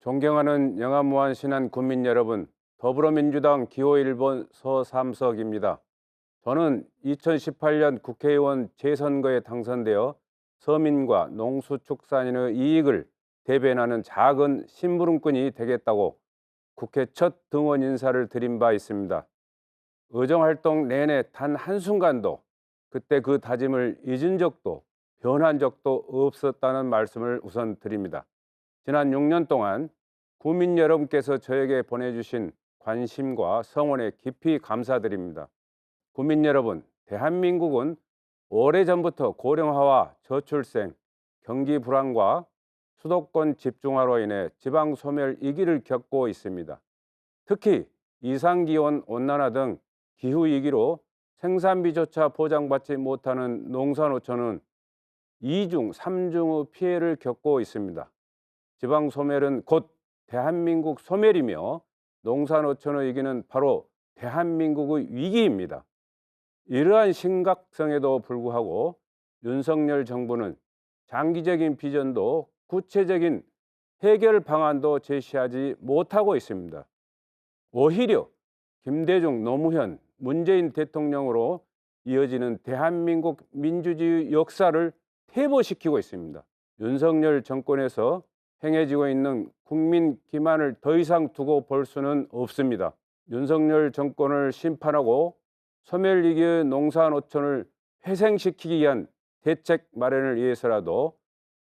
존경하는 영암무한 신안 국민 여러분, 더불어민주당 기호 1번 서삼석입니다. 저는 2018년 국회의원 재선거에 당선되어 서민과 농수축산인의 이익을 대변하는 작은 심부름꾼이 되겠다고 국회 첫 등원 인사를 드린 바 있습니다. 의정활동 내내 단 한순간도 그때 그 다짐을 잊은 적도 변한 적도 없었다는 말씀을 우선 드립니다. 지난 6년 동안 국민 여러분께서 저에게 보내주신 관심과 성원에 깊이 감사드립니다. 국민 여러분, 대한민국은 오래전부터 고령화와 저출생, 경기 불안과 수도권 집중화로 인해 지방 소멸 위기를 겪고 있습니다. 특히 이상기온 온난화 등 기후 위기로 생산비조차 보장받지 못하는 농산어촌은 2중, 3중의 피해를 겪고 있습니다. 지방 소멸은 곧 대한민국 소멸이며 농산어촌의 위기는 바로 대한민국의 위기입니다. 이러한 심각성에도 불구하고 윤석열 정부는 장기적인 비전도 구체적인 해결 방안도 제시하지 못하고 있습니다. 오히려 김대중, 노무현, 문재인 대통령으로 이어지는 대한민국 민주주의 역사를 퇴보시키고 있습니다. 윤석열 정권에서 행해지고 있는 국민 기만을 더 이상 두고 볼 수는 없습니다. 윤석열 정권을 심판하고 소멸위기의 농산어촌을 회생시키기 위한 대책 마련을 위해서라도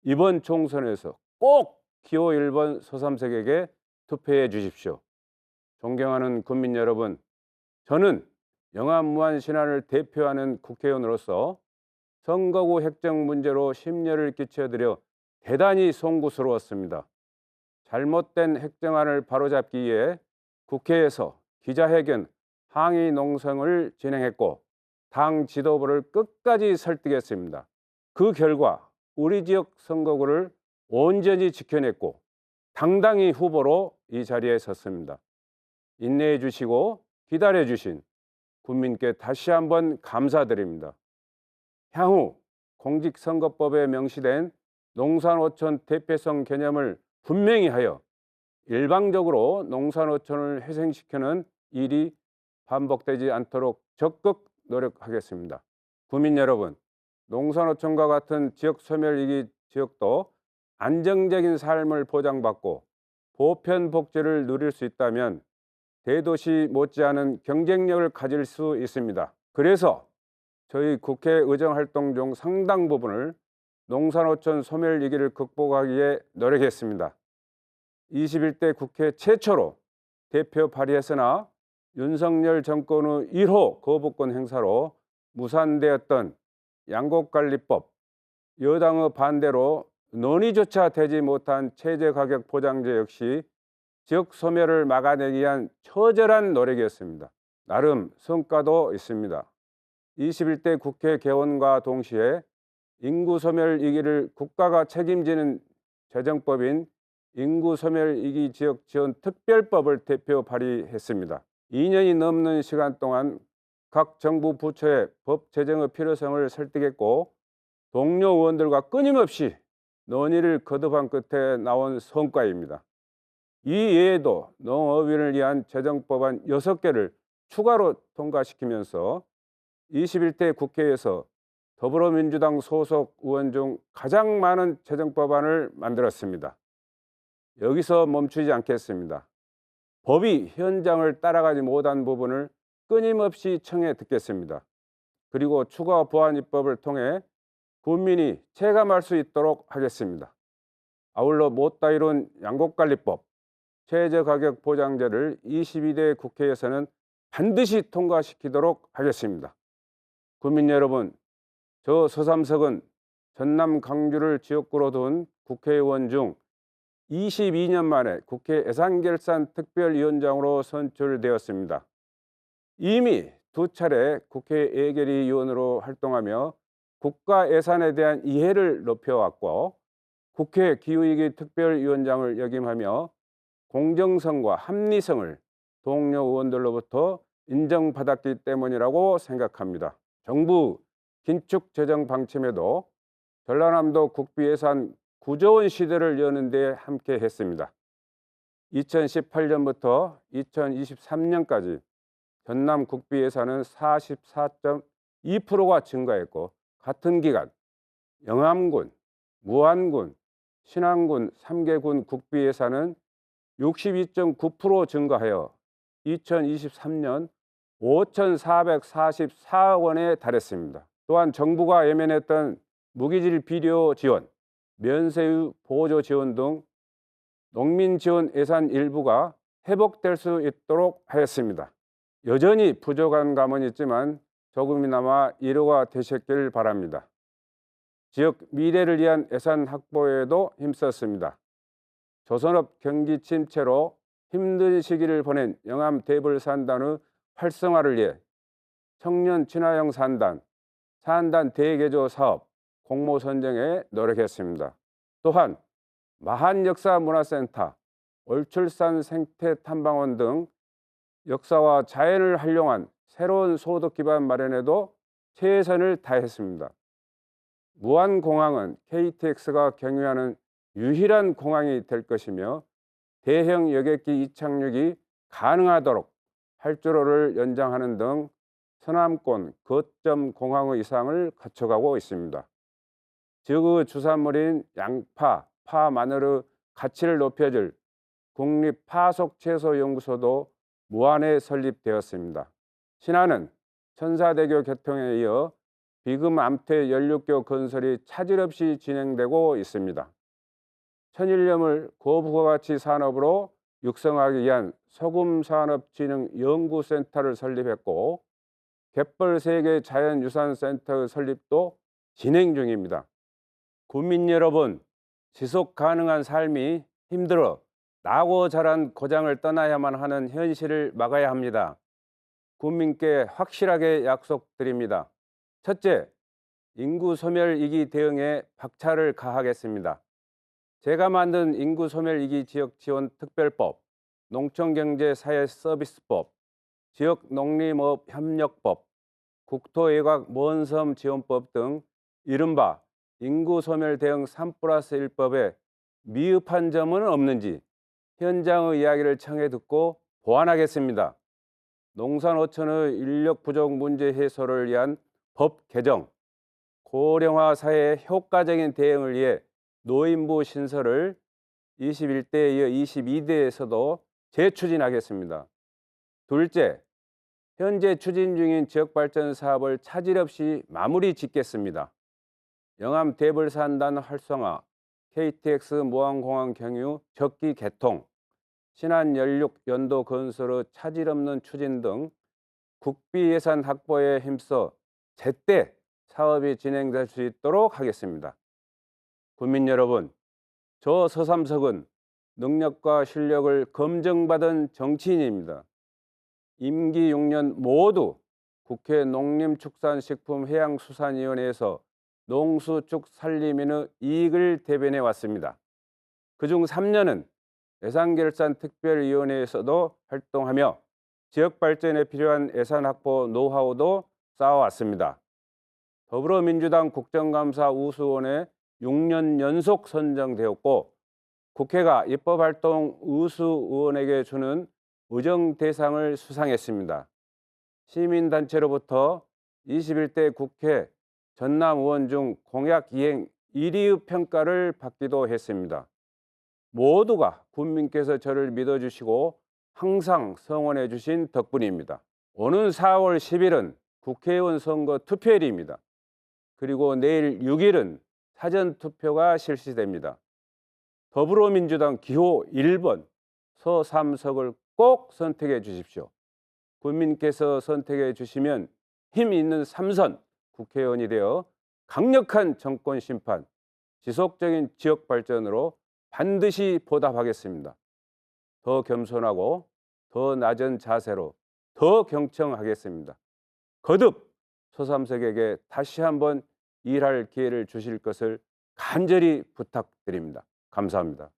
이번 총선에서 꼭 기호 1번 서삼석에게 투표해 주십시오. 존경하는 국민 여러분, 저는 영암무한 신안을 대표하는 국회의원으로서 선거구 획정 문제로 심려를 끼쳐드려 대단히 송구스러웠습니다. 잘못된 획정안을 바로잡기 위해 국회에서 기자회견, 항의 농성을 진행했고 당 지도부를 끝까지 설득했습니다. 그 결과 우리 지역 선거구를 온전히 지켜냈고 당당히 후보로 이 자리에 섰습니다. 인내해 주시고 기다려 주신 국민께 다시 한번 감사드립니다. 향후 공직선거법에 명시된 농산어촌 대표성 개념을 분명히 하여 일방적으로 농산어촌을 회생시키는 일이 반복되지 않도록 적극 노력하겠습니다. 국민 여러분, 농산어촌과 같은 지역 소멸위기 지역도 안정적인 삶을 보장받고 보편 복지를 누릴 수 있다면 대도시 못지않은 경쟁력을 가질 수 있습니다. 그래서 저희 국회 의정활동 중 상당 부분을 농산어촌 소멸 위기를 극복하기 위해 노력했습니다. 21대 국회 최초로 대표 발의했으나 윤석열 정권의 1호 거부권 행사로 무산되었던 양곡관리법, 여당의 반대로 논의조차 되지 못한 최저가격 보장제 역시 지역 소멸을 막아내기 위한 처절한 노력이었습니다. 나름 성과도 있습니다. 21대 국회 개원과 동시에 인구소멸 위기를 국가가 책임지는 재정법인 인구소멸위기 지역 지원 특별법을 대표 발의했습니다. 2년이 넘는 시간 동안 각 정부 부처의 법 제정의 필요성을 설득했고 동료 의원들과 끊임없이 논의를 거듭한 끝에 나온 성과입니다. 이 외에도 농업인을 위한 재정법안 6개를 추가로 통과시키면서 21대 국회에서 더불어민주당 소속 의원 중 가장 많은 재정법안을 만들었습니다. 여기서 멈추지 않겠습니다. 법이 현장을 따라가지 못한 부분을 끊임없이 청해 듣겠습니다. 그리고 추가 보완 입법을 통해 국민이 체감할 수 있도록 하겠습니다. 아울러 못다 이룬 양곡관리법, 최저가격 보장제를 22대 국회에서는 반드시 통과시키도록 하겠습니다. 국민 여러분, 저 서삼석은 전남 광주를 지역구로 둔 국회의원 중 22년 만에 국회 예산결산특별위원장으로 선출되었습니다. 이미 2차례 국회 예결위원으로 활동하며 국가 예산에 대한 이해를 높여왔고 국회 기후위기 특별위원장을 역임하며 공정성과 합리성을 동료 의원들로부터 인정받았기 때문이라고 생각합니다. 정부 긴축 재정 방침에도 전라남도 국비 예산 9조 원 시대를 여는 데 함께 했습니다. 2018년부터 2023년까지 전남 국비 예산은 44.2%가 증가했고, 같은 기간 영암군, 무안군, 신안군 3개 군 국비 예산은 62.9% 증가하여 2023년 5,444억 원에 달했습니다. 또한 정부가 예면했던 무기질 비료 지원, 면세유 보조 지원 등 농민 지원 예산 일부가 회복될 수 있도록 하였습니다. 여전히 부족한 감은 있지만 조금이나마 위로가 되셨길 바랍니다. 지역 미래를 위한 예산 확보에도 힘썼습니다. 조선업 경기 침체로 힘든 시기를 보낸 영암 대불산단의 활성화를 위해 청년 친화형 산단, 산단 대개조 사업, 공모 선정에 노력했습니다. 또한 마한역사문화센터, 올출산 생태탐방원 등 역사와 자연을 활용한 새로운 소득 기반 마련에도 최선을 다했습니다. 무안공항은 KTX가 경유하는 유일한 공항이 될 것이며, 대형 여객기 이착륙이 가능하도록 활주로를 연장하는 등 서남권 거점 공항의 이상을 갖춰가고 있습니다. 지역의 주산물인 양파, 파, 마늘의 가치를 높여줄 국립파속채소연구소도 무안에 설립되었습니다. 신안은 천사대교 개통에 이어 비금 암태 연륙교 건설이 차질 없이 진행되고 있습니다. 천일염을 고부가가치 산업으로 육성하기 위한 소금산업진흥연구센터를 설립했고, 갯벌 세계 자연유산센터의 설립도 진행 중입니다. 국민 여러분, 지속 가능한 삶이 힘들어 나고 자란 고장을 떠나야만 하는 현실을 막아야 합니다. 국민께 확실하게 약속드립니다. 첫째, 인구 소멸 위기 대응에 박차를 가하겠습니다. 제가 만든 인구 소멸 위기 지역 지원 특별법, 농촌경제사회서비스법, 지역 농림업 협력법, 국토외곽 먼섬 지원법 등 이른바 인구 소멸 대응 3+1법에 미흡한 점은 없는지 현장의 이야기를 청해 듣고 보완하겠습니다. 농산어촌의 인력 부족 문제 해소를 위한 법 개정, 고령화 사회의 효과적인 대응을 위해 노인부 신설을 21대에 이어 22대에서도 재추진하겠습니다. 둘째, 현재 추진 중인 지역발전 사업을 차질 없이 마무리 짓겠습니다. 영암 대불산단 활성화, KTX 무안공항 경유 적기 개통, 신안 연륙 연도 건설의 차질 없는 추진 등 국비 예산 확보에 힘써 제때 사업이 진행될 수 있도록 하겠습니다. 국민 여러분, 저 서삼석은 능력과 실력을 검증받은 정치인입니다. 임기 6년 모두 국회 농림축산식품해양수산위원회에서 농수축산림인의 이익을 대변해 왔습니다. 그중 3년은 예산결산특별위원회에서도 활동하며 지역 발전에 필요한 예산 확보 노하우도 쌓아왔습니다. 더불어민주당 국정감사 우수원에 6년 연속 선정되었고, 국회가 입법활동 우수의원에게 주는 의정대상을 수상했습니다. 시민단체로부터 21대 국회 전남 의원 중 공약 이행 1위의 평가를 받기도 했습니다. 모두가 국민께서 저를 믿어주시고 항상 성원해 주신 덕분입니다. 오는 4월 10일은 국회의원 선거 투표일입니다. 그리고 내일 6일은 사전투표가 실시됩니다. 더불어민주당 기호 1번 서삼석을 꼭 선택해 주십시오. 국민께서 선택해 주시면 힘 있는 삼선 국회의원이 되어 강력한 정권 심판, 지속적인 지역 발전으로 반드시 보답하겠습니다. 더 겸손하고 더 낮은 자세로 더 경청하겠습니다. 거듭 서삼석에게 다시 한번 일할 기회를 주실 것을 간절히 부탁드립니다. 감사합니다.